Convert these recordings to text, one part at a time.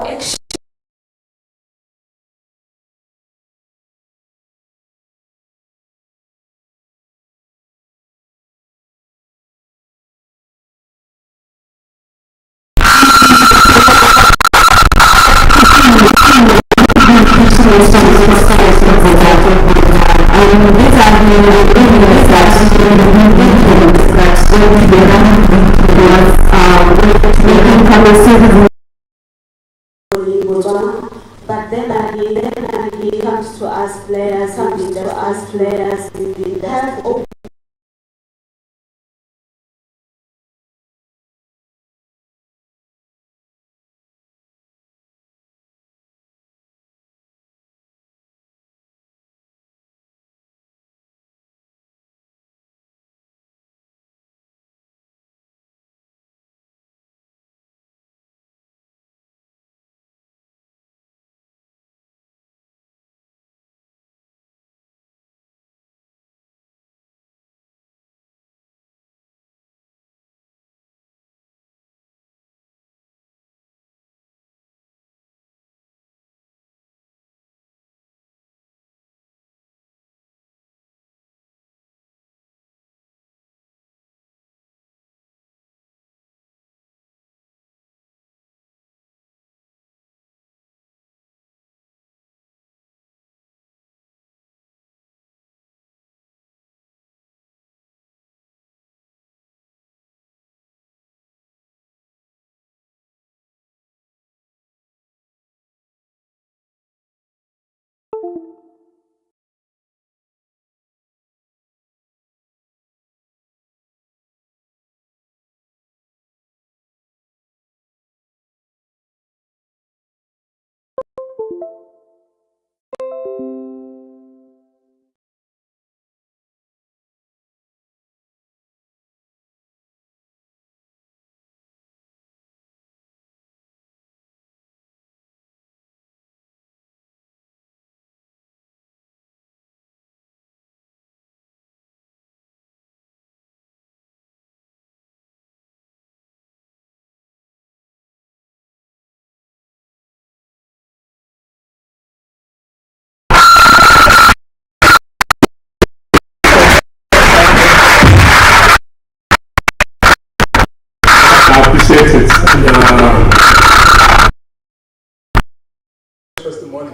action. But then again, comes to us players, have open. Appreciate it. Testimony.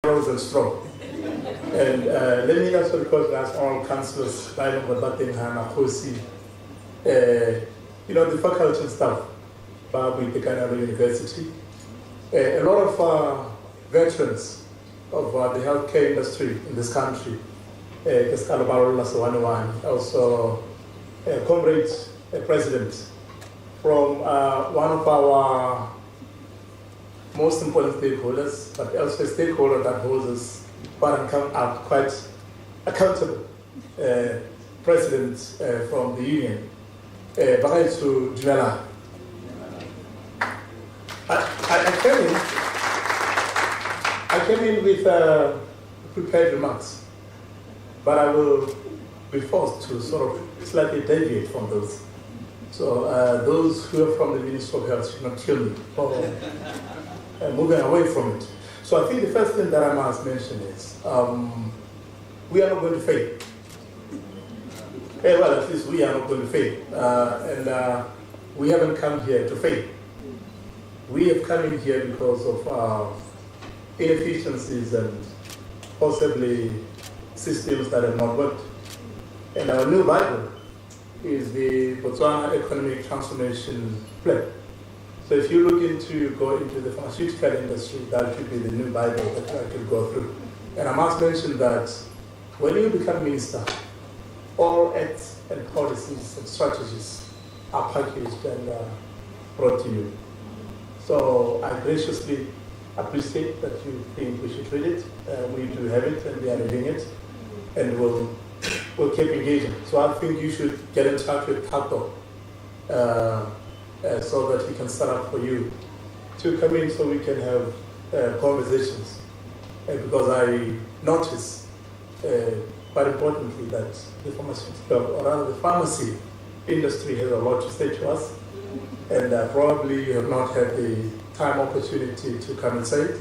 And strong. And let me also recognize all councillors, the faculty and staff, Boitekanelo University. A lot of veterans of the healthcare industry in this country, also comrade president from one of our most important stakeholders, but also a stakeholder that holds us quite accountable, president from the union. Bagaitu Dumela. I came in with prepared remarks, but I will be forced to sort of slightly deviate from those. So those who are from the Ministry of Health should not kill me for moving away from it. So I think the first thing that I must mention is we are not going to fail. Well, at least we are not going to fail. And we haven't come here to fail. We have come in here because of inefficiencies and possibly systems that have not worked. And our new Bible is the Botswana Economic Transformation Plan. So if you go into the pharmaceutical industry, that should be the new Bible that I could go through. And I must mention that when you become minister, all acts and policies and strategies are packaged and brought to you. So I graciously appreciate that you think we should read it. We do have it and we are reading it, and we'll keep engaging. So I think you should get in touch with Tato so that he can set up for you to come in so we can have conversations. Because I notice, quite importantly, that the pharmaceutical, or rather the pharmacy industry has a lot to say to us, and probably you have not had the time opportunity to come and say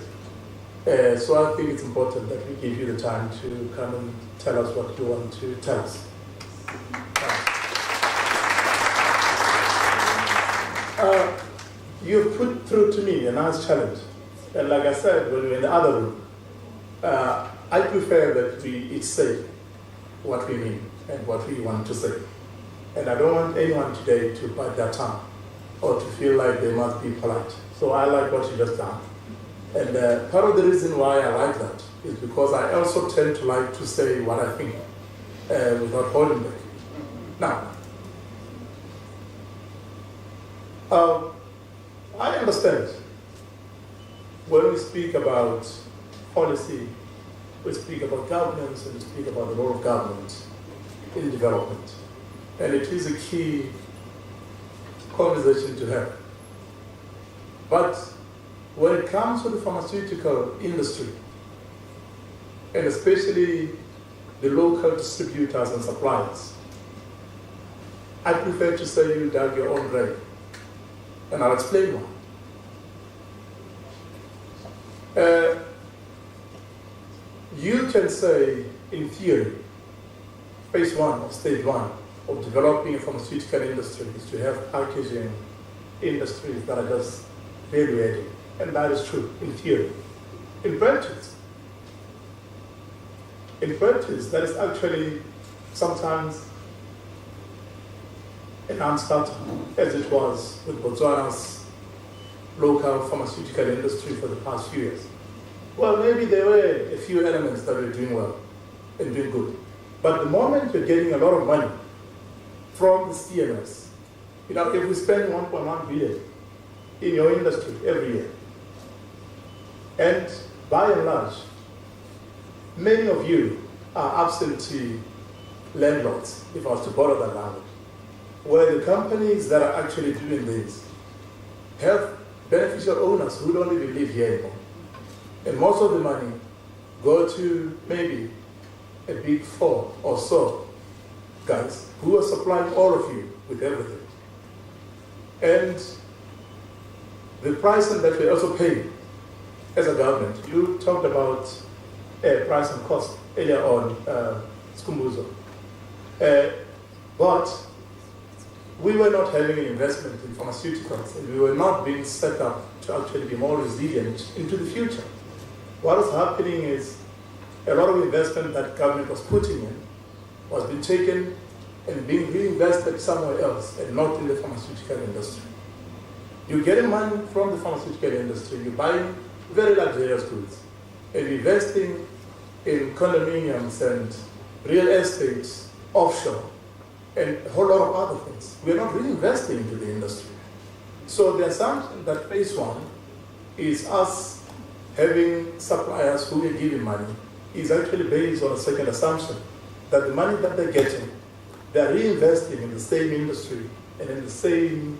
it. So I think it's important that we give you the time to come and tell us what you want to tell us. You've put through to me a nice challenge. And like I said, when we were in the other room, I prefer that we each say what we mean and what we want to say. And I don't want anyone today to bite their tongue or to feel like they must be polite. So I like what you just done. And part of the reason why I like that is because I also tend to like to say what I think without holding back. Now, I understand when we speak about policy, we speak about governance, and we speak about the role of government in development. And it is a key conversation to have. But when it comes to the pharmaceutical industry, and especially the local distributors and suppliers, I prefer to say you dug your own grave. And I'll explain why. You can say, in theory, phase one or stage one of developing a pharmaceutical industry is to have packaging industries that are just value adding. And that is true, in theory. In practice, that is actually sometimes a non-starter, as it was with Botswana's local pharmaceutical industry for the past few years. Well, maybe there were a few elements that were doing well and doing good. But the moment you're getting a lot of money from the CMS, if we spend 1.1 billion in your industry every year, and by and large, many of you are absentee landlords, if I was to borrow that language, where the companies that are actually doing this have beneficial owners who don't even live here anymore. And most of the money go to maybe a big four or so guys who are supplying all of you with everything. And the pricing that we're also paying as a government, you talked about price and cost earlier on, Skumbuzo. But we were not having an investment in pharmaceuticals, and we were not being set up to actually be more resilient into the future. What was happening is a lot of investment that government was putting in was being taken and being reinvested somewhere else and not in the pharmaceutical industry. You're getting money from the pharmaceutical industry, you're buying very luxurious goods, and investing in condominiums and real estate offshore, and a whole lot of other things. We're not really investing into the industry. So the assumption that phase one is us having suppliers who are giving money is actually based on a second assumption, that the money that they're getting, they're reinvesting in the same industry and in the same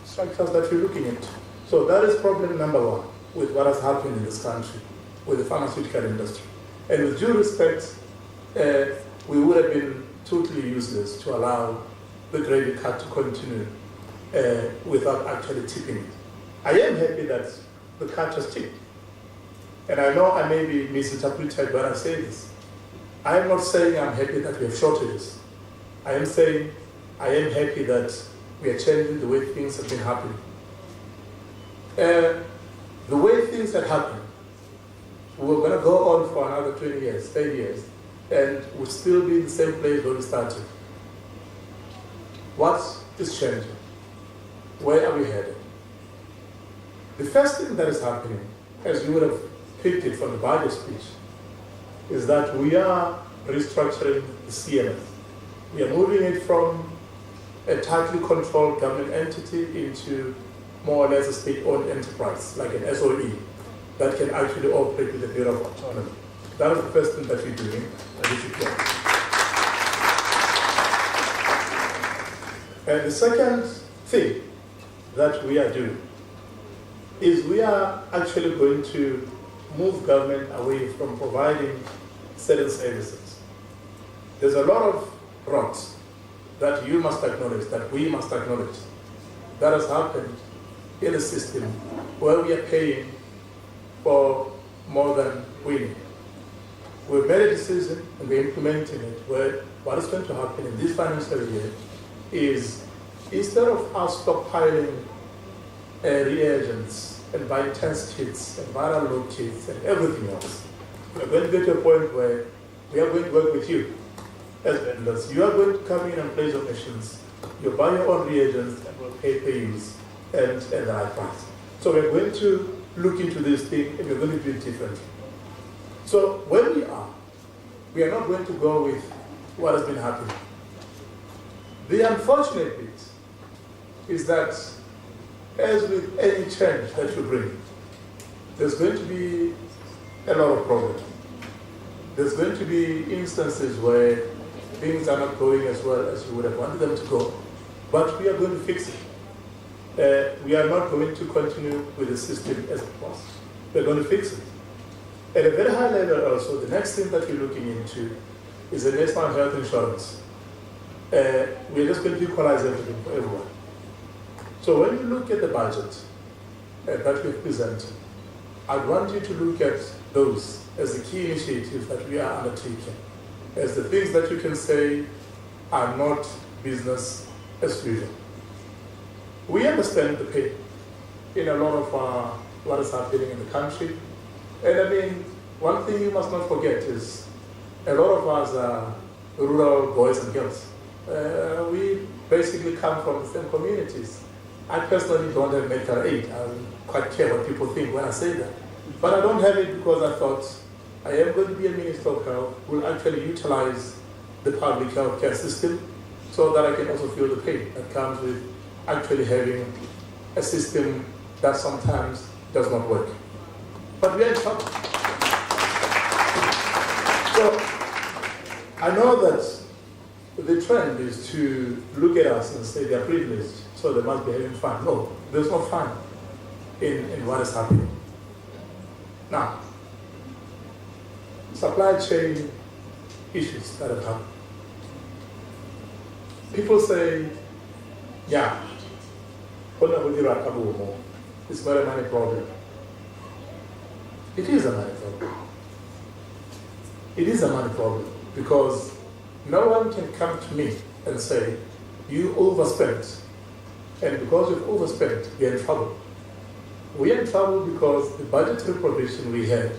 structures that we're looking at. So that is problem number one with what has happened in this country with the pharmaceutical industry. And with due respect, we would have been totally useless to allow the gravy cut to continue without actually tipping it. I am happy that the cut has tipped. And I know I may be misinterpreted when I say this. I am not saying I'm happy that we have shortages. I am saying I am happy that we are changing the way things have been happening. The way things had happened, we were going to go on for another 20 years, 10 years, and we'll still be in the same place where we started. What is changing? Where are we headed? The first thing that is happening, as you would have picked it from the budget speech, is that we are restructuring the CMS. We are moving it from a tightly controlled government entity into more or less a state-owned enterprise, like an SOE, that can actually operate with a bit of autonomy. That is the first thing that we're doing, and we should do. And the second thing that we are doing is we are actually going to move government away from providing certain services. There's a lot of rot that you must acknowledge, that we must acknowledge, that has happened in a system where we are paying for more than we need. We've made a decision and we're implementing it, where what is going to happen in this financial year is, instead of us stockpiling reagents and buying test kits and viral load kits and everything else, we're going to get to a point where we are going to work with you as vendors. You are going to come in and place your machines, you buy your own reagents and we'll pay per use and the right price. So we're going to look into this thing and we're going to do it differently. So where we are not going to go with what has been happening. The unfortunate bit is that, as with any change that you bring, there's going to be a lot of problems. There's going to be instances where things are not going as well as you would have wanted them to go, but we are going to fix it. We are not going to continue with the system as it was. We're going to fix it. At a very high level also, the next thing that we're looking into is the national health insurance. We're just going to equalize everything for everyone. So when you look at the budget that we've presented, I'd want you to look at those as the key initiatives that we are undertaking, as the things that you can say are not business as usual. We understand the pain in a lot of what is happening in the country. And I mean, one thing you must not forget is a lot of us are rural boys and girls. We basically come from the same communities. I personally don't have medical aid. I don't quite care what people think when I say that. But I don't have it because I thought I am going to be a Minister of Health who will actually utilize the public health care system so that I can also feel the pain that comes with actually having a system that sometimes does not work. But we are in trouble. So I know that the trend is to look at us and say they're privileged, so they must be having fun. No, there's no fun in what is happening. Now, supply chain issues that have happened. People say, yeah, it's not a money problem. It is a money problem. It is a money problem because no one can come to me and say, you overspent, and because you've overspent, you're in trouble. We are in trouble because the budgetary provision we had,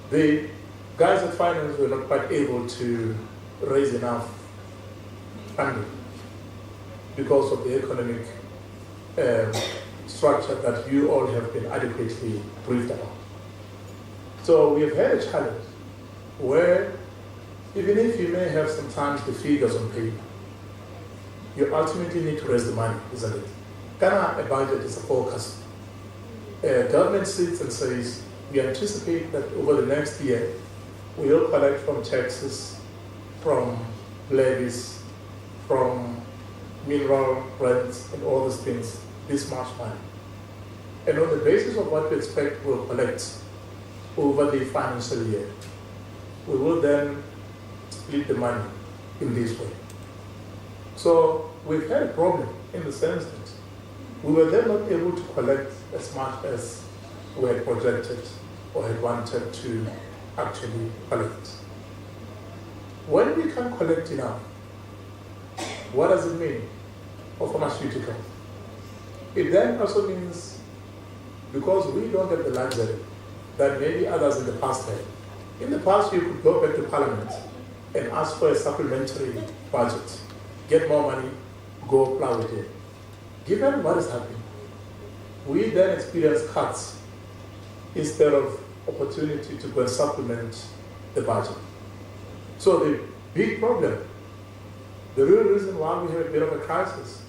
the guys at finance were not quite able to raise enough funding because of the economic structure that you all have been adequately briefed about. So we have had a challenge where, even if you may have sometimes the figures on paper, you ultimately need to raise the money, isn't it? A budget is a forecast. Government sits and says, we anticipate that over the next year, we will collect from taxes, from levies, from mineral rents, and all these things, this much money. And on the basis of what we expect we'll collect over the financial year, we will then split the money in this way. So we've had a problem in the sense that we were then not able to collect as much as we had projected or had wanted to actually collect. When we can't collect enough, what does it mean for pharmaceuticals? It then also means, because we don't have the luxury that maybe others in the past had. In the past, you could go back to Parliament and ask for a supplementary budget, get more money, go plow it in. Given what is happening, we then experience cuts instead of opportunity to go and supplement the budget. So the big problem, the real reason why we have a bit of a crisis,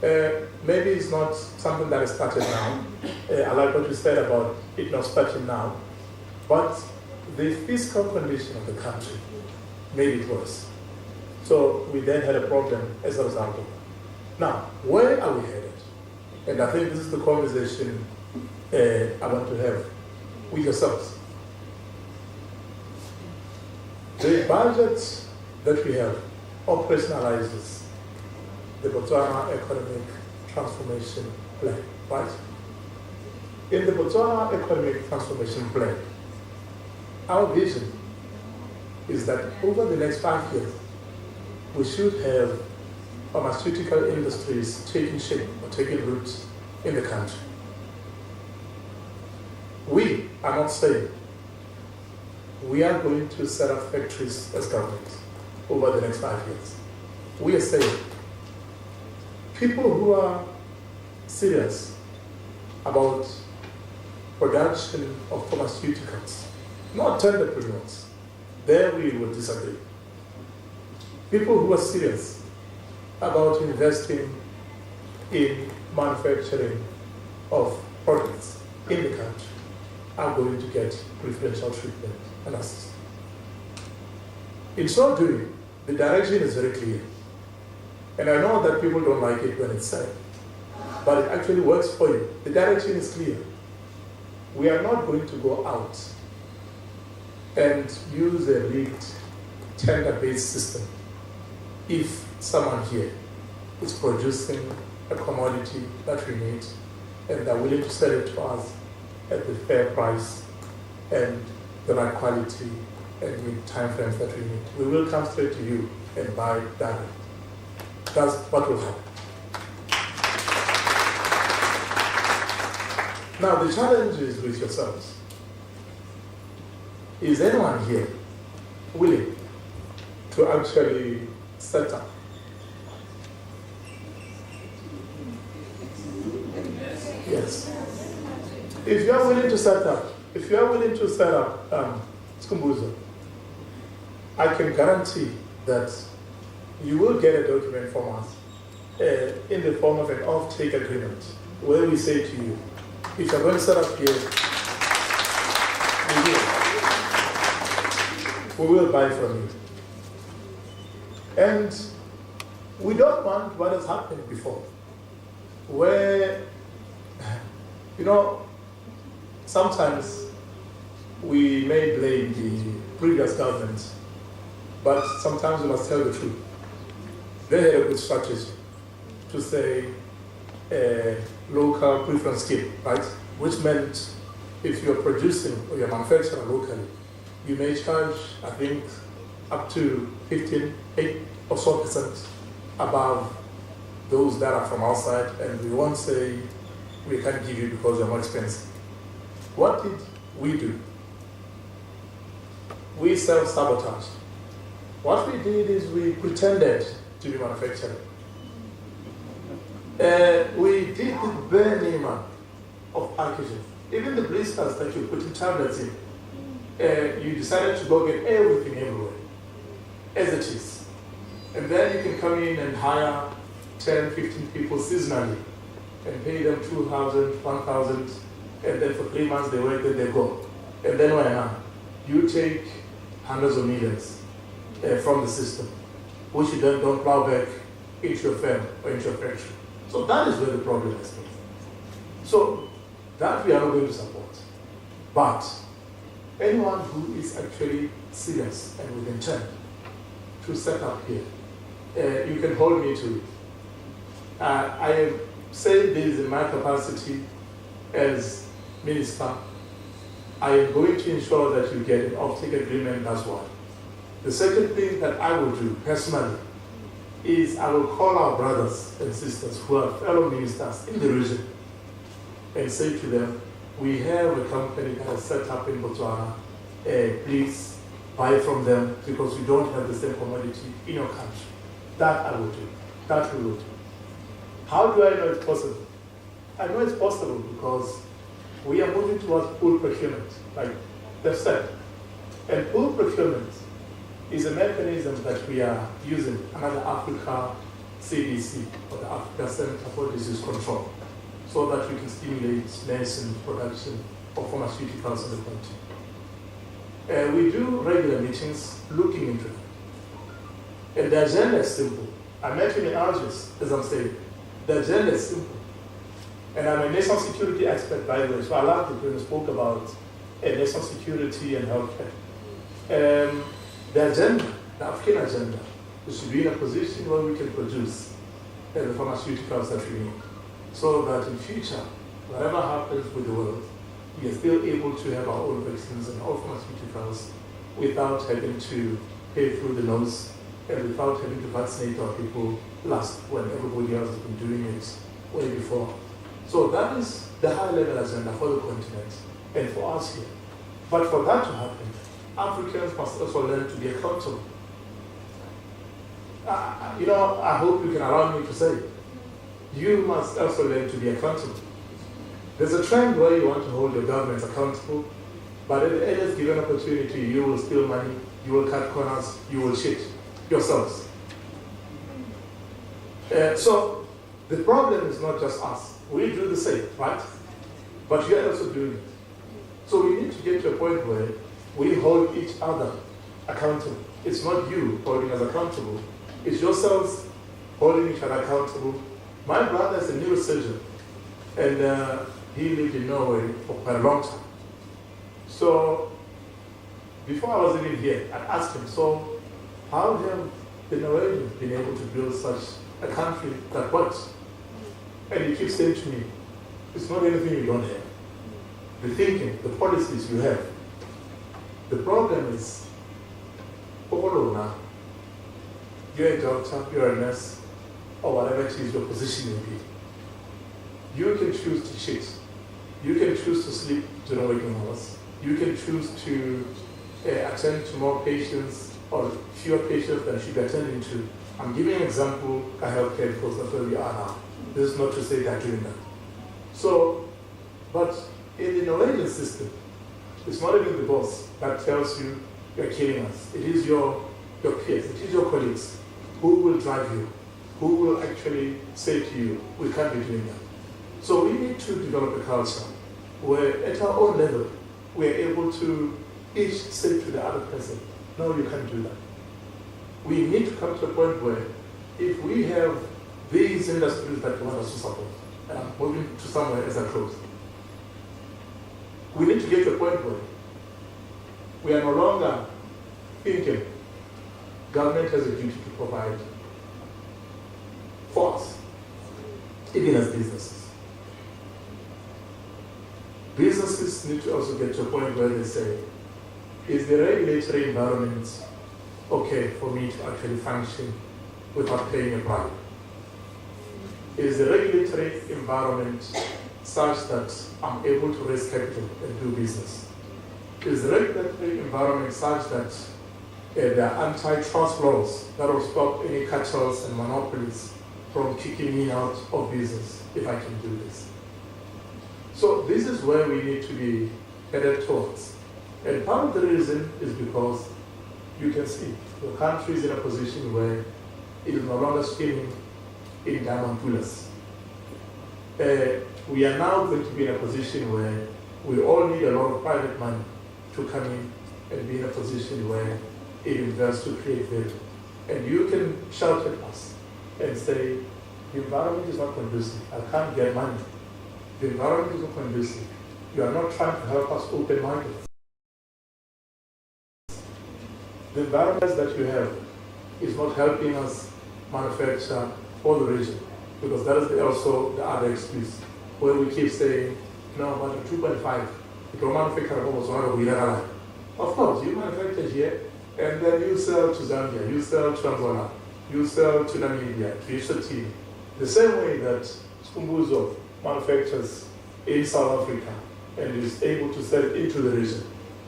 maybe it's not something that has started now. I like what you said about it not starting now, but the fiscal condition of the country made it worse. So we then had a problem as a result of that. Now, where are we headed? And I think this is the conversation I want to have with yourselves. The budget that we have operationalizes the Botswana Economic Transformation Plan, right? In the Botswana Economic Transformation Plan, our vision is that over the next 5 years, we should have pharmaceutical industries taking shape or taking roots in the country. We are not saying we are going to set up factories as government over the next 5 years. We are saying people who are serious about production of pharmaceuticals, not entrepreneurs, there we will disagree. People who are serious about investing in manufacturing of products in the country are going to get preferential treatment and assistance. In so doing, the direction is very clear. And I know that people don't like it when it's said, but it actually works for you. The direction is clear. We are not going to go out and use a rigged tender-based system if someone here is producing a commodity that we need and they're willing to sell it to us at the fair price and the right quality and with time frames that we need. We will come straight to you and buy direct. That's what will happen. Now the challenge is with yourselves. Is anyone here willing to actually set up? Yes. If you are willing to set up, Skumbuzo, I can guarantee that you will get a document from us in the form of an off-take agreement where we say to you, if you're going to set up here, we will buy from you. And we don't want what has happened before, where, sometimes we may blame the previous government, but sometimes we must tell the truth. They had a good strategy to say local preference scheme, right? Which meant if you're producing or you're manufacturing locally, you may charge, I think, up to 8 or so percent above those that are from outside, and we won't say we can't give you because you're more expensive. What did we do? We self-sabotaged. What we did is we pretended to be manufacturing. We did the bare minimum of packaging. Even the blisters that you put in tablets in, you decided to go get everything everywhere, as it is. And then you can come in and hire 10, 15 people seasonally and pay them 2,000, 1,000, and then for 3 months they work, then they go. And then why not? You take hundreds of millions from the system, which you then don't plow back into your firm or into your factory. So that is where the problem is. So that we are not going to support. But anyone who is actually serious and with intent to set up here you can hold me to it. I say this in my capacity as minister. I am going to ensure that you get an off-take agreement, that's one. The second thing that I will do personally is I will call our brothers and sisters who are fellow ministers in the region and say to them, we have a company that is set up in Botswana, please buy from them because we don't have the same commodity in your country. That I will do, that we will do. How do I know it's possible? I know it's possible because we are moving towards pool procurement, like they've said. And pool procurement is a mechanism that we are using under Africa CDC, or the Africa Center for Disease Control, so that we can stimulate nascent production of pharmaceuticals in the country. We do regular meetings looking into it. And the agenda is simple. I met him in Algiers, as I'm saying. The agenda is simple. And I'm a national security expert, by the way, so I loved it when we spoke about national security and healthcare. The agenda, the African agenda, is to be in a position where we can produce the pharmaceuticals that we need, so that in future, whatever happens with the world, we are still able to have our own vaccines and our pharmaceuticals without having to pay through the nose and without having to vaccinate our people last when everybody else has been doing it way before. So that is the high-level agenda for the continent and for us here. But for that to happen, Africans must also learn to be accountable. I hope you can allow me to say, you must also learn to be accountable. There's a trend where you want to hold your governments accountable, but at the earliest given opportunity, you will steal money, you will cut corners, you will cheat yourselves. So the problem is not just us. We do the same, right? But you are also doing it. So we need to get to a point where we hold each other accountable. It's not you holding us accountable. It's yourselves holding each other accountable. My brother is a neurosurgeon, and he lived in Norway for quite a long time. So before I was even here, I asked him, so how have the Norwegians been able to build such a country that works? And he keeps saying to me, it's not anything you don't have. The thinking, the policies you have. The problem is, now, you're a doctor, you're a nurse, or whatever it is your position may be. You can choose to cheat. You can choose to sleep during working hours. You can choose to attend to more patients or fewer patients than you should be attending to. I'm giving an example of healthcare because that's where we are now. This is not to say they're doing that. So, but in the Norwegian system, it's not even the boss that tells you you're killing us. It is your peers, it is your colleagues who will drive you, who will actually say to you, we can't be doing that. So we need to develop a culture where at our own level, we're able to each say to the other person, no, you can't do that. We need to come to a point where if we have these industries that want us to support, and I'm moving to somewhere as I close, we need to get to a point where we are no longer thinking government has a duty to provide for us, even as businesses. Businesses need to also get to a point where they say, is the regulatory environment okay for me to actually function without paying a bribe? Is the regulatory environment such that I'm able to raise capital and do business? Is the regulatory environment such that there are antitrust laws that will stop any cartels and monopolies from kicking me out of business if I can do this? So this is where we need to be headed towards. And part of the reason is because you can see the country is in a position where it is no longer swimming in diamond pools. We are now going to be in a position where we all need a lot of private money to come in and be in a position where it invests to create value. And you can shout at us and say, the environment is not conducive, I can't get money. The environment is not conducive. You are not trying to help us open markets. The environment that you have is not helping us manufacture for the region, because that is also the other excuse where we keep saying, no, but 2.5, you don't manufacture almost one of the. Of course, you manufacture here, and then you sell to Zambia, you sell to Angola, you sell to Namibia, to Eswatini. The same way that Skumbuzo manufactures in South Africa and is able to sell into the region.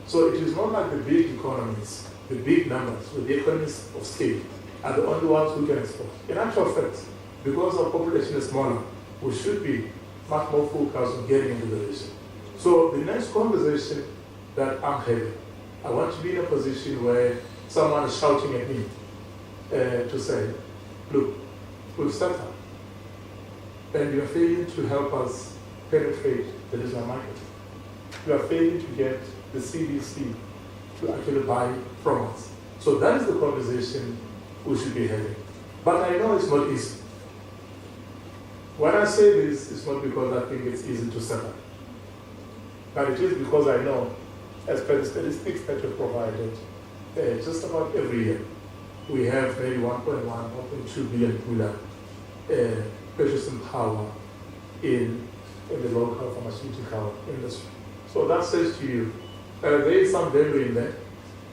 So it is not like the big economies, the big numbers, with the economies of scale are the only ones who can export. In actual fact, because our population is smaller, we should be much more focused on getting into the region. So the next conversation that I'm having, I want to be in a position where someone is shouting at me to say, look, we've stepped up, and you are failing to help us penetrate the regional market. You are failing to get the CDC to actually buy from us. So that is the conversation we should be having. But I know it's not easy. When I say this, it's not because I think it's easy to settle, but it is because I know, as per the statistics that you provided, just about every year, we have maybe 1.1, 1.2 billion kula purchasing power in the local pharmaceutical industry. So that says to you, there is some value in that,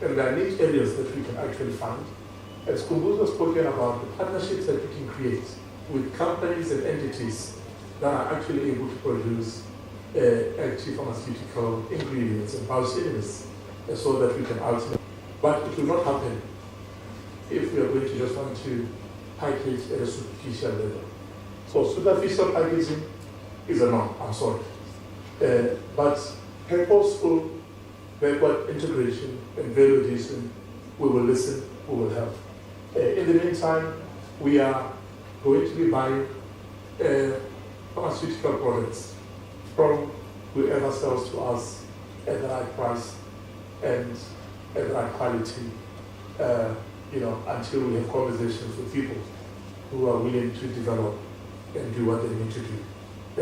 and there are niche areas that we can actually fund. As Kumbuzo has spoken about, the partnerships that we can create with companies and entities that are actually able to produce active pharmaceutical ingredients and biosimilars, so that we can ultimately. But it will not happen if we are going to just want to package at a superficial level. So superficial packaging is a no, I'm sorry. But purposeful backward integration and value addition, we will listen, we will help. In the meantime, we are going to be buying pharmaceutical products from whoever sells to us at the right price and at the right quality, until we have conversations with people who are willing to develop and do what they need to do.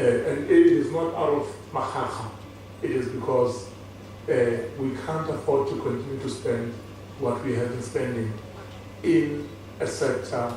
And it is not out of mahacha. It is because we can't afford to continue to spend what we have been spending in a sector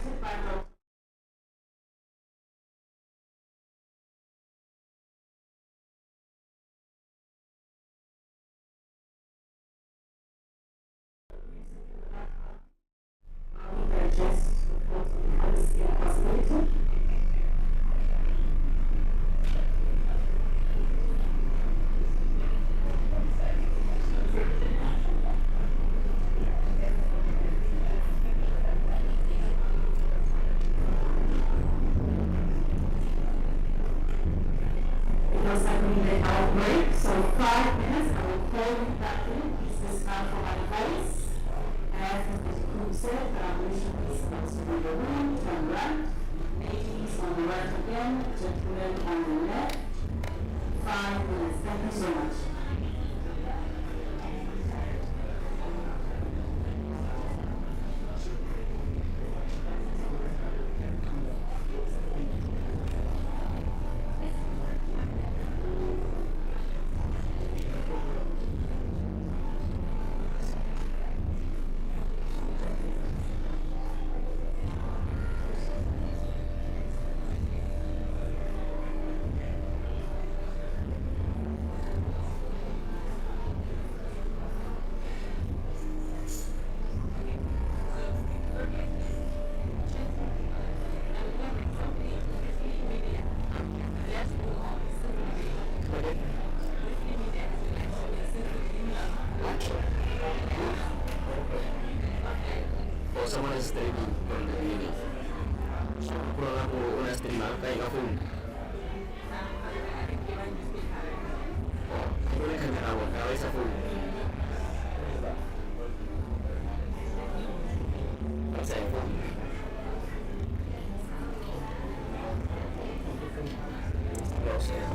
requested by Dr. Because I need our break, so 5 minutes, I will call you back in. This is now for my advice. As Mr. Cook said, the abolition is supposed to be the room, turn right. Ladies on the right again, gentlemen on the left. 5 minutes. Thank you so much. Someone is staying from the beginning. Kurang aku una stream kayak kau pun. Boleh kan awak kau isa pun. Saya pun. Saya.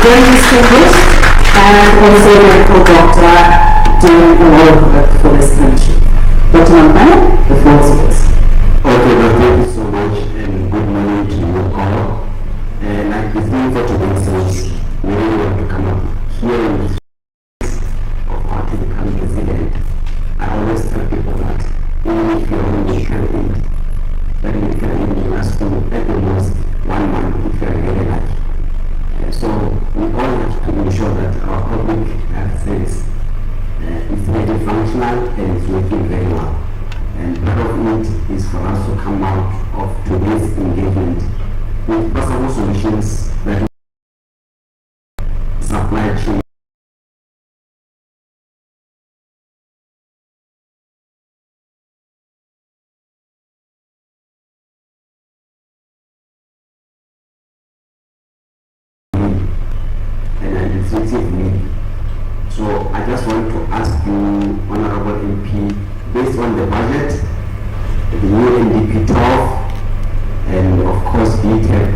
very distinguished and also a medical doctor doing a lot of work for this country. Dr. Mampana, the floor is yours. Okay, well, thank you so much and good morning to you all. And I believe for today's session, we really want to come up here in this of how to become resilient. I always tell people that even if you're on the candidate, that you can last to at the most 1 month if you're really lucky. So we all have to ensure that our public health service is really functional and is working very well. And part of it is for us to come out of today's engagement with possible solutions that supply chain and administrative need. So I just want to ask you, Honorable MP, based on the budget, the new NDP 12, and of course BTEC,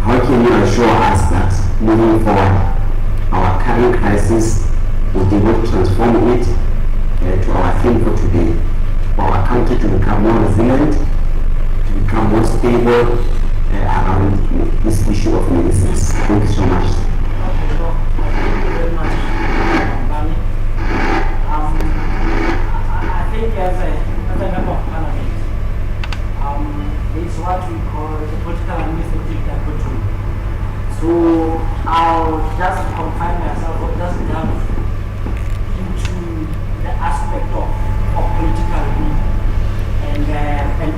how can you assure us that moving forward, our current crisis will be able to transform it to our theme for today, for our country to become more resilient, to become more stable around this issue of medicines? Thank you so much. Thank you very much, Bani. I think as a member of parliament, it's what we call the political administrative dichotomy. So I'll just confine myself or just delve into the aspect of political will and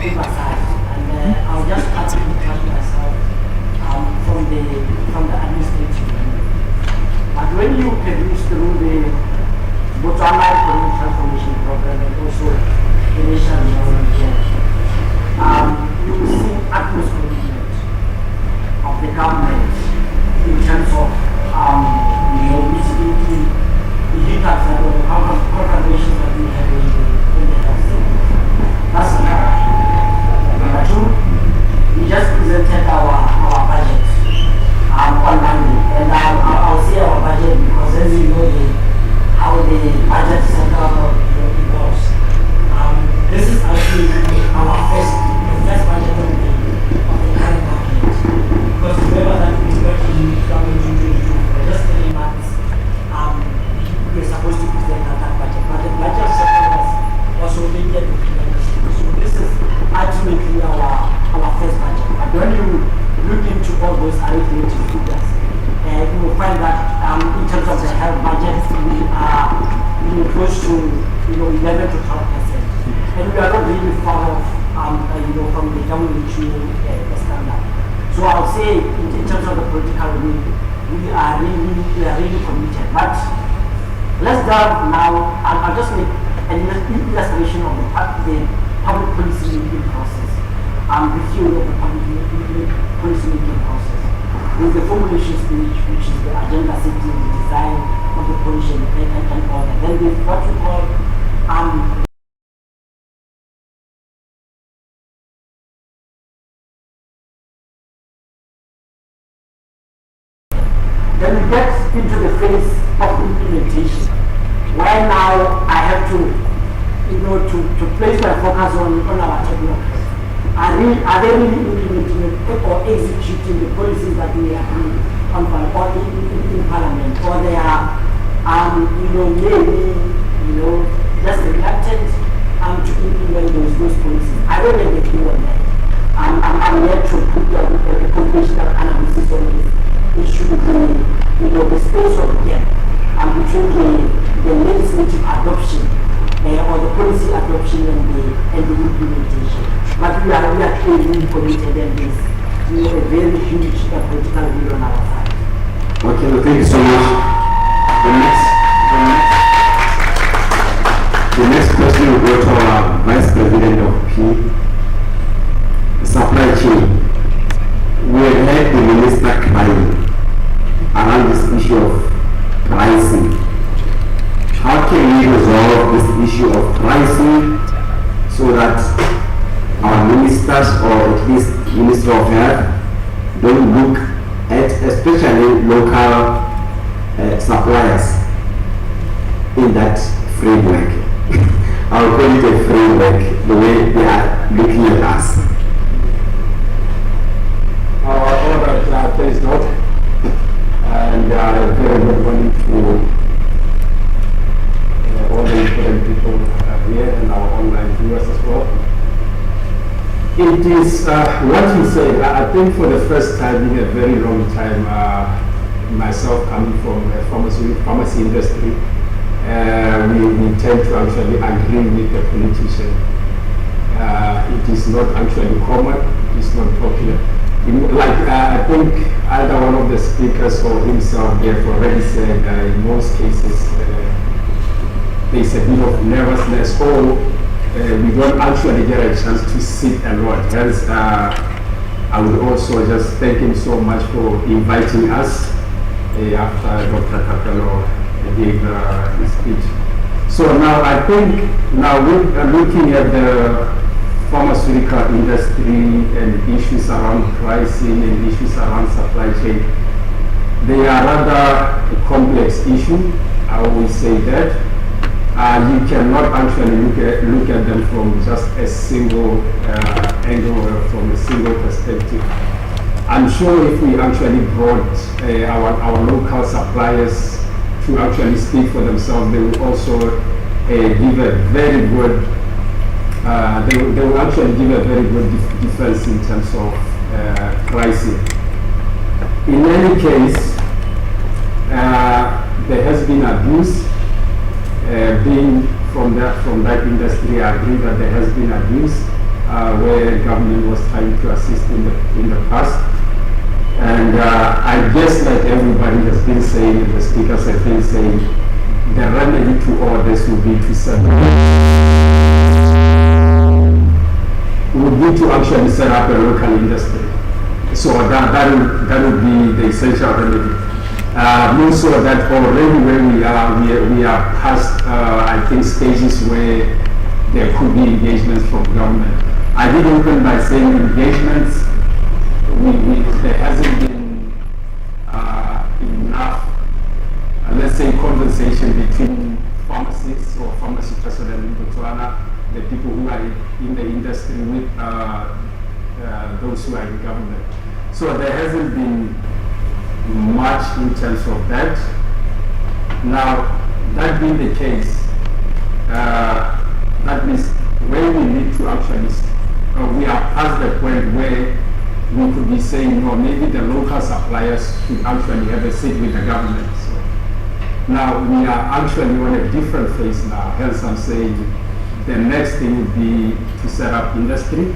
oversight. And I'll just touch myself from the administrative end. But when you peruse through the Boitekanelo Economic Transformation Program and also the National Development Plan, you will see utmost commitment of the government in terms of mitigating the hiccups and the contradictions that we have in the health sector. That's number two. We just presented our budget on Monday, and I'll say our budget because as you know how the budget cycle evolves. This is actually our first budget of the current cabinet, because remember that we worked in 2022 for just 3 months. We were supposed to present that budget, but the budget cycle was already implemented. So this is ultimately our first budget. But when you look into all those arithmetic figures, you will find that in terms of the health budget, we are close to 11 to 12%, and we are not really far off from the WHO standard. So I'll say in terms of the political will, we are really committed. But let's delve now. I'll just make an illustration of the public policy making process. The theory of the public policy making process. There's the formulation stage, which is the agenda setting, the design of the policy and all that. Then there's what we call then we get into the phase of implementation, where now I have to place my focus on our technology. Are they really implementing or executing the policies that we agree on in Parliament, or they are maybe just reluctant to implement those policies? I don't have a clue on that. I'm yet to put a computational analysis on this issue, the space of gap between the legislative adoption or the policy adoption and the implementation. But we are clearly committed, and there's a very huge political will on our side. Okay, well, thank you so much. The next question will go to our Vice President of P, Supply Chain. We have heard the Minister crying around this issue of pricing. How can we resolve this issue of pricing so that our ministers, or at least Minister of Health, don't look at, especially actually local suppliers in that framework. I'll call it a framework, the way they are looking at us. All right, thanks, Lord. And very good morning to all the important people here and our online viewers as well. It is what you said. I think for the first time in a very long time, myself coming from the pharmacy industry, we tend to actually agree with the politician. It is not actually common. It is not popular. I think either one of the speakers or himself they have already said in most cases there's a bit of nervousness or we don't actually get a chance to sit and watch. Hence, I would also just thank him so much for inviting us after Dr. Boitekanelo gave his speech. So now I think now we're looking at the pharmaceutical industry and issues around pricing and issues around supply chain. They are rather a complex issue. I always say that. You cannot actually look at them from just a single angle or from a single perspective. I'm sure if we actually brought our local suppliers to actually speak for themselves, they will also give a very good they will actually give a very good defense in terms of pricing. In any case, there has been abuse. Being from that industry, I agree that there has been abuse where government was trying to assist in the past. And I guess like everybody has been saying, and the speakers have been saying, the remedy to all this would be to set actually set up a local industry. So that would be the essential remedy. More so that already where we are past I think stages where there could be engagements from government. I did open by saying engagements. There hasn't been enough, let's say, conversation between pharmacists or pharmacy personnel in Botswana, the people who are in the industry with those who are in government. So there hasn't been much in terms of that. Now, that being the case, that means when we need to actually, we are past the point where we could be saying, no, maybe the local suppliers should actually have a seat with the government. So now we are actually on a different phase now. Hence, I'm saying the next thing would be to set up industry.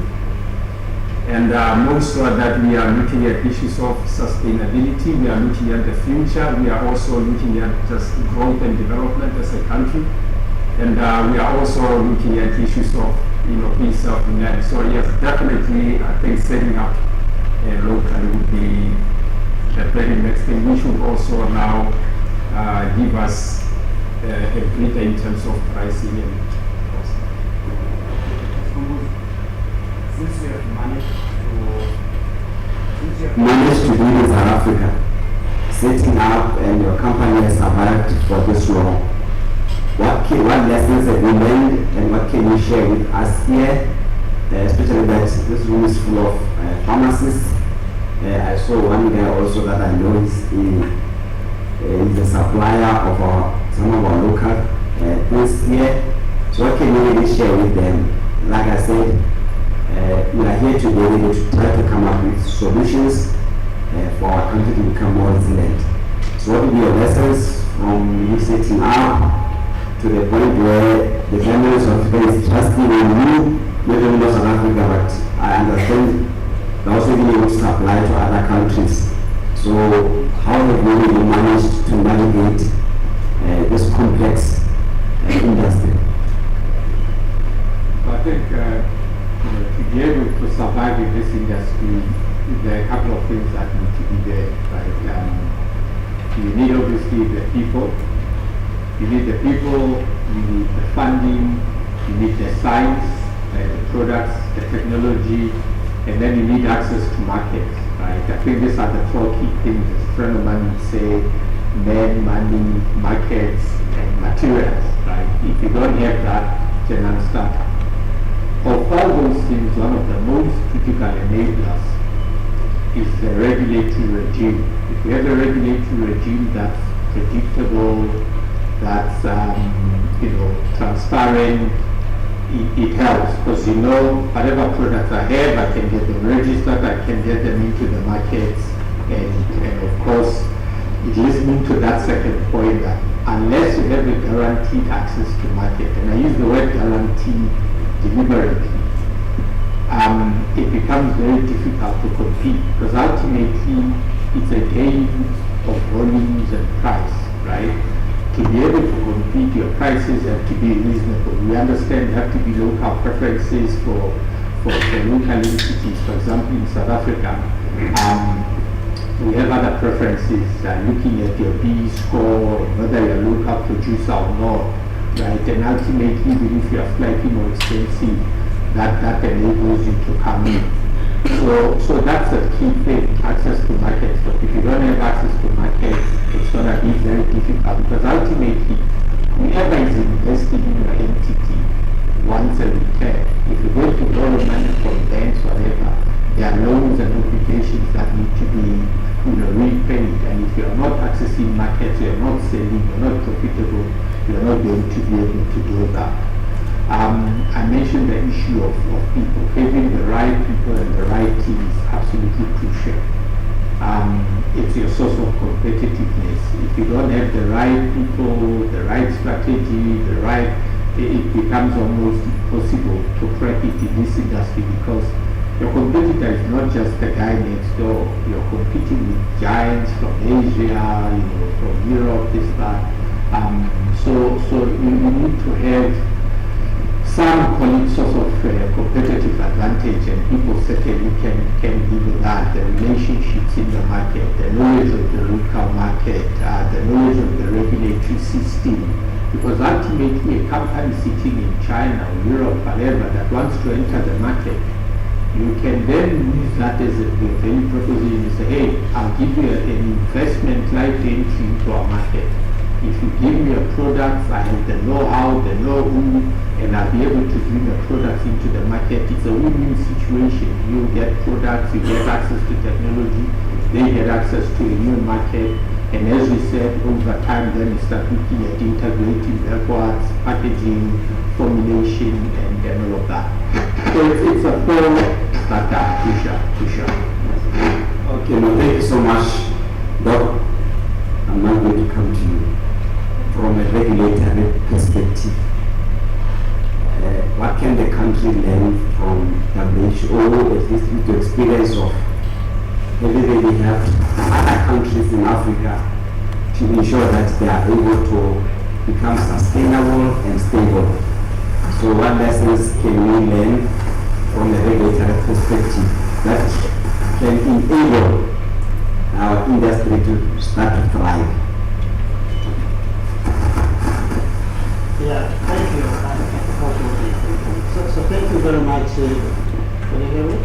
And more so that we are looking at issues of sustainability, we are looking at the future, we are also looking at just growth and development as a country, and we are also looking at issues of being self-reliant. So yes, definitely, I think setting up locally would be the very next thing. We should also now give us a breather in terms of pricing and cost. Since you have managed to do in South Africa, setting up and your company has survived for this long, what lessons have you learned and what can you share with us here, especially that this room is full of pharmacists. I saw one guy also that I know is a supplier of some of our local things here. So what can you really share with them? Like I said, we are here today to try to come up with solutions for our country to become more resilient. So what will be your lessons from you setting up to the point where the families of Africa is trusting in you, not only South Africa, but I understand they're also being able to supply to other countries. So how have you really managed to navigate this complex industry? I think to be able to survive in this industry, there are a couple of things that need to be there. Right? You need obviously the people. You need the people, you need the funding, you need the science, the products, the technology, and then you need access to markets, right? I think these are the 4 key things. A friend of mine would say men, money, markets, and materials, right? If you don't have that, then I'm stuck. Of all those things, one of the most critical enablers is the regulatory regime. If you have a regulatory regime that's predictable, that's transparent, it helps, because whatever products I have, I can get them registered, I can get them into the markets, and of course, it leads me to that second point that unless you have a guaranteed access to market, and I use the word guarantee deliberately, it becomes very difficult to compete, because ultimately it's a game of volumes and price, right? To be able to compete, your prices have to be reasonable. We understand there have to be local preferences for local entities. For example, in South Africa, we have other preferences, looking at your B score, whether you're a local producer or not, right? And ultimately, even if you're slightly more expensive, that enables you to come in. So that's the key thing, access to markets. But if you don't have access to markets, it's going to be very difficult, because ultimately, whoever is investing in your entity wants a return. If you're going to borrow money from banks, whatever, there are loans and obligations that need to be repaid. And if you're not accessing markets, you're not selling, you're not profitable, you're not going to be able to do that. I mentioned the issue of people. Having the right people and the right team is absolutely crucial. It's your source of competitiveness. If you don't have the right people, the right strategy, it becomes almost impossible to crack it in this industry, because your competitor is not just the guy next door. You're competing with giants from Asia, from Europe, this, that. So you need to have some source of competitive advantage, and people certainly can give you that. The relationships in the market, the knowledge of the local market, the knowledge of the regulatory system. Because ultimately, a company sitting in China or Europe, whatever, that wants to enter the market, you can then use that as a value proposition and say, hey, I'll give you an investment like entry into our market. If you give me a product, I have the know-how, the know-who, and I'll be able to bring the products into the market. It's a win-win situation. You get products, you get access to technology, they get access to a new market, and as we said, over time, then you start looking at integrating backwards, packaging, formulation, and all of that. So it's a whole startup, crucial. Okay, no, thank you so much, Doc. I'm now going to come to you from a regulatory perspective. What can the country learn from WHO, at least with the experience of having really helped other countries in Africa to ensure that they are able to become sustainable and stable? So what lessons can we learn from a regulatory perspective that can enable our industry to start to thrive? Yeah, thank you. So thank you very much. Can you hear me?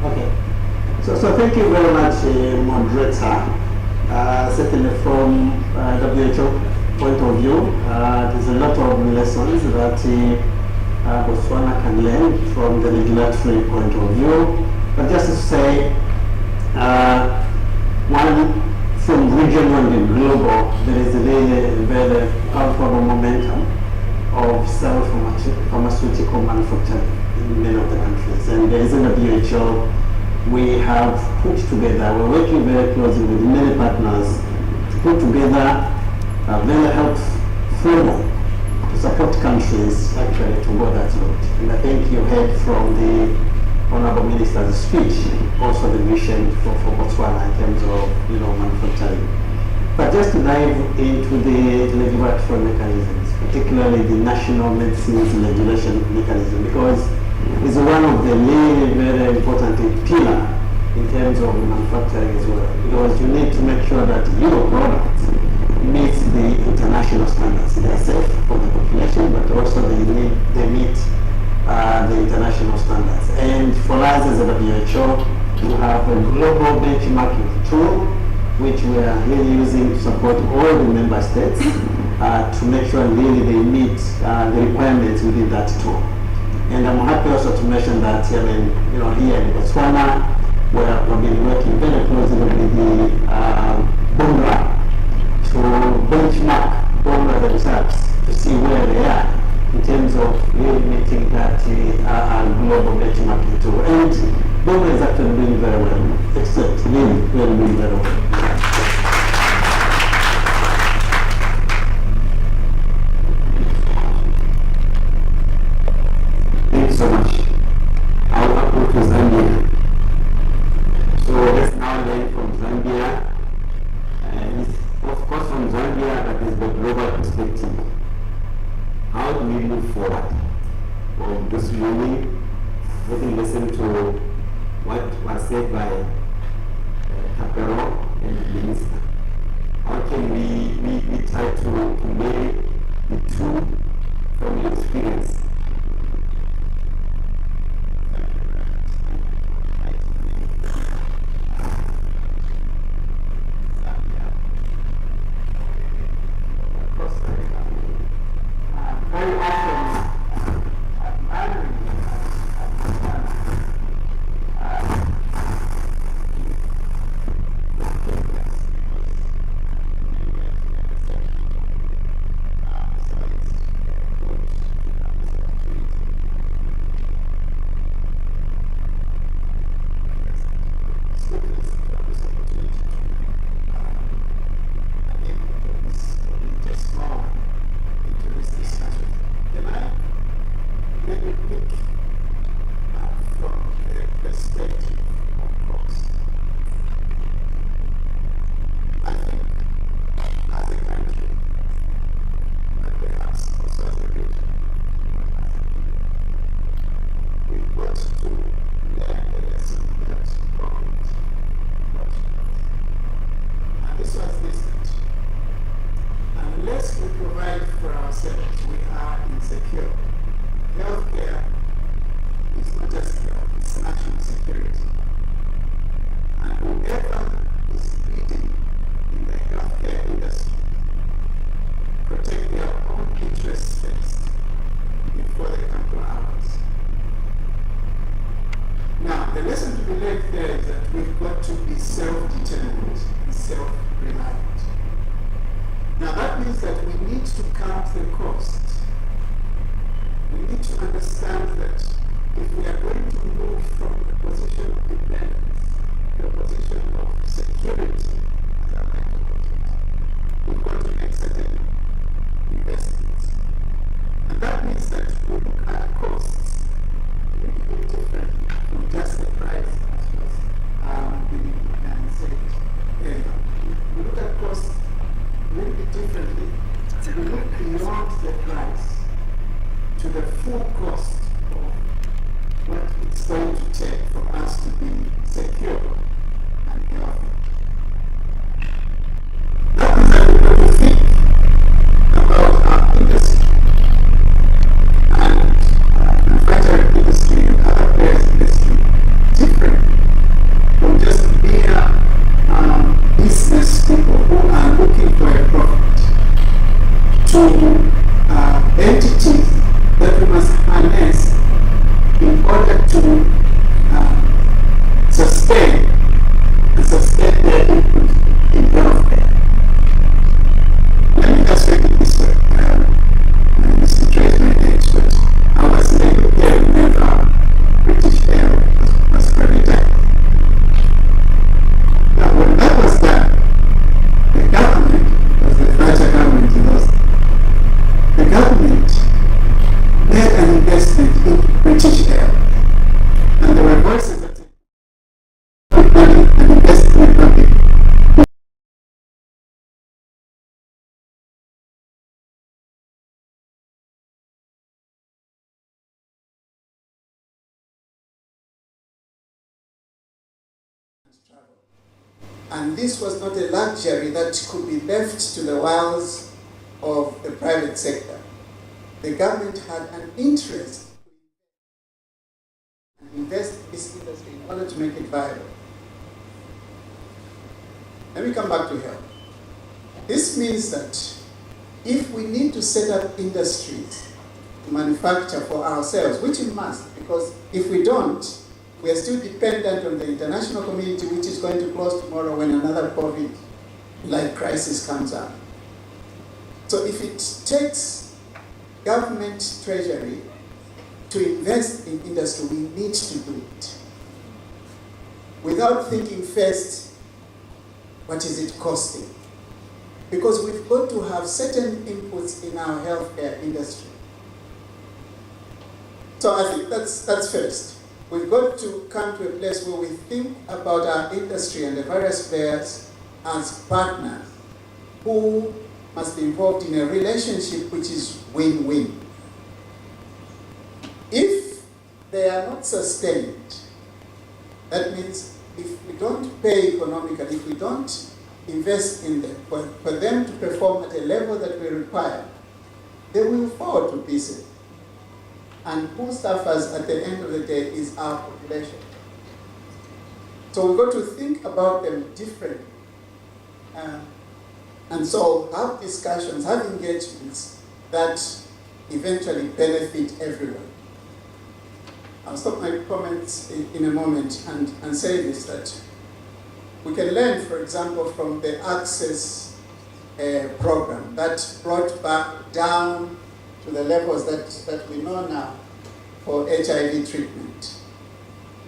Okay. So thank you very much, moderator. Certainly from WHO point of view, there's a lot of lessons that Botswana can learn from the regulatory point of view. But just to say, one, from regional and global, there is a very powerful momentum of self-pharmaceutical manufacturing in many of the countries. And there is in the WHO, we have put together, we're working very closely with many partners to put together a very health framework to support countries actually to go that route. And I think you heard from the Honorable Minister's speech, also the vision for Botswana in terms of manufacturing. But just to dive into the regulatory mechanisms, particularly the national medicines regulation mechanism, because it's one of the really very important pillar in terms of manufacturing as well. Because you need to make sure that your products meet the international standards. They are safe for the population, but also they meet the international standards. And for us as a WHO, to have a global benchmarking tool, which we are really using to support all the member states to make sure really they meet the requirements within that tool. And I'm happy also to mention that, here in Botswana, where we've been working very closely with the BOMRA to benchmark BOMRA themselves to see where they are in terms of really meeting that global benchmarking tool. And BOMRA is actually doing very well, except really doing very well. Thank you so much. I'll go to Zambia. So let's now learn from Zambia. And of course from Zambia, that is the global perspective. How do we move forward from this learning, having listened to what was said by Kapero and the minister? How can we try to marry the two from your experience? Very often, admiring unless we provide for ourselves, we are insecure. Healthcare is not just health, it's national security. And whoever is leading in the healthcare industry protect their own interests first before they come to ours. Now, the lesson to be learned there is that we've got to be self-determined and self-reliant. Now that means that we need to count the costs. We need to understand that if we are going to move from the position of dependence to the position of security, as I like to put it, we've got to make certain investments. And that means that we look at costs a little bit differently from just the price as was being said earlier. We look at costs a little bit differently. We look beyond the price to the full cost of what it's going to take for us to be secure and healthy. That means that we have to think about our industry and manufacturing industry and other players in the industry differently from just mere business people who are looking for a profit to entities that we must harness in order to sustain their input in healthcare. Let me just make it this way. Mr. Treasury expert, I was able to remember British Airways was very tight. Now, when that was done, the government was the Thatcher government in those days. The government made an investment in British Airways, and there were voices that said, an investment in public. And this was not a luxury that could be left to the wiles of the private sector. The government had an interest to invest in this industry in order to make it viable. Let me come back to health. This means that if we need to set up industries to manufacture for ourselves, which we must, because if we don't, we are still dependent on the international community, which is going to close tomorrow when another COVID-like crisis comes up. So if it takes government treasury to invest in industry, we need to do it. Without thinking first, what is it costing? Because we've got to have certain inputs in our healthcare industry. So I think that's first. We've got to come to a place where we think about our industry and the various players as partners who must be involved in a relationship which is win-win. If they are not sustained, that means if we don't pay economically, if we don't invest in them, for them to perform at a level that we require, they will fall to pieces. And who suffers at the end of the day is our population. So we've got to think about them differently. And so have discussions, have engagements that eventually benefit everyone. I'll stop my comments in a moment and say this, that we can learn, for example, from the Access program that brought back down to the levels that we know now for HIV treatment.